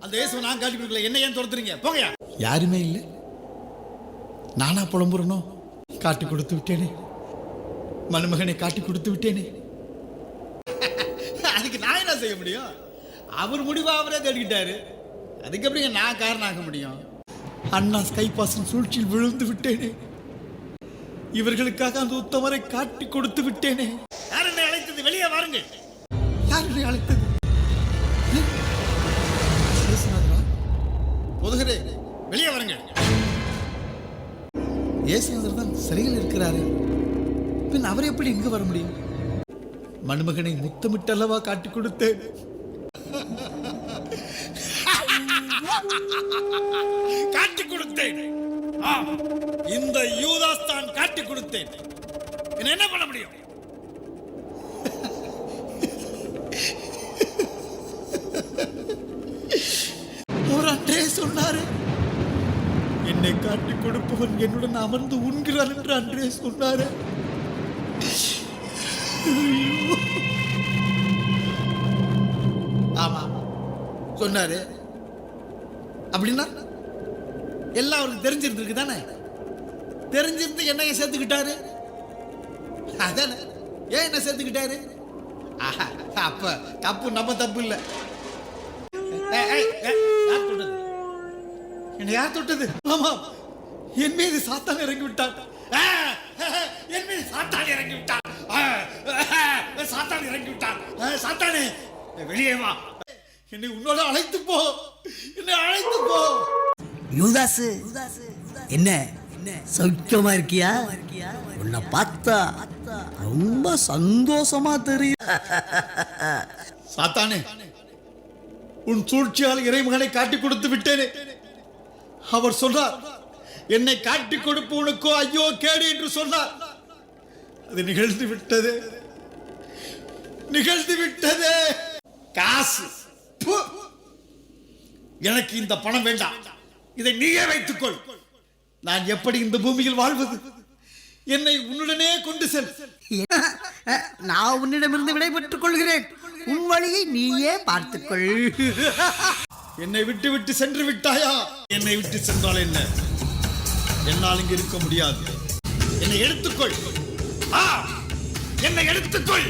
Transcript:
அந்த இயேசுவை நான் காட்டி கொடுக்கல, என்ன ஏன் துரத்துறீங்க? போங்கயா. யாருமே இல்லை, நானா புலம்புறனோ? காட்டி கொடுத்து விட்டேனே, மணமகனை காட்டி கொடுத்து விட்டேனே. அதுக்கு நான் என்ன செய்ய முடியும்? அவர் முடிவா அவரே தேடிக்கிட்டாரு, அதுக்கு எப்படிங்க நான் காரணம் ஆக முடியும்? அண்ணா ஸ்கைபாசன் சூழ்ச்சியில் விழுந்து விட்டேனே, இவர்களுக்காக அந்த உத்தமரை காட்டி கொடுத்து விட்டேனே. யார் என்னை அழைத்தது? வெளியே வாருங்கள். யார் என்னை அழைத்தது? முதுகரே, வெளியே வாருங்கள். இயேசுநாதர் தான் சிறையில் இருக்கிறாரு, பின் அவர் எப்படி இங்கு வர முடியும்? மணமகனை முத்தமிட்டு அல்லவா காட்டி கொடுத்தேன். காட்டி கொடுத்தேன். இந்த யூதாஸ் தான் காட்டி கொடுத்தேன். என்ன பண்ண முடியும்? அவர் அன்றே சொன்னாரு, என்னை காட்டி கொடுப்பவன் என்னுடன் அமர்ந்து உண்கிறான் என்று அன்றே சொன்னாரு. ஆமா சொன்னாரு. அப்படின்னா எல்லாம் அவருக்கு தெரிஞ்சிருந்திருக்கு தானே? தெரிஞ்சிருந்து என்னைய சேர்த்துக்கிட்டாரு அதானே? ஏன் என்ன சேர்த்துக்கிட்டாரு? அப்ப தப்பு நம்ம தப்பு இல்ல. யார் தொட்டது? என்னை யார் தொட்டது? ஆமா, என் மீது சாத்தான் இறங்கி விட்டான். என் மீது சாத்தான் இறங்கி விட்டான். சாத்தான் இறங்கி விட்டான். சாத்தானே, வெளியே வா. என்னை உன்னோட அழைத்து போ, என்னை அழைத்து போ. யூதாசு, என்ன சௌக்கியமா இருக்கியா? உன்னை பார்த்தா ரொம்ப சந்தோஷமா தெரியும். சாத்தானே, உன் சூழ்ச்சியால் இறைமகனை காட்டி கொடுத்து விட்டேனே. அவர் சொன்னார், என்னை காட்டி கொடுப்பவனுக்கோ ஐயோ கேடு என்று சொன்னார். அது நிகழ்ந்து விட்டது, நிகழ்ந்து விட்டது. காசு, எனக்கு இந்த பணம் வேண்டாம், இதை நீயே வைத்துக்கொள். நான் எப்படி இந்த பூமியில் வாழ்வது? என்னை உன்னுடனே கொண்டு செல். நான் உன்னிடமிருந்து விடை பெற்றுக் கொள்கிறேன், உன் வழியை நீயே பார்த்துக்கொள். என்னை விட்டு விட்டு சென்று விட்டாயா? என்னை விட்டு சென்றால் என்ன? என்னால் இங்கு இருக்க முடியாது. என்னை எடுத்துக்கொள். என்னை எடுத்துக்கொள்.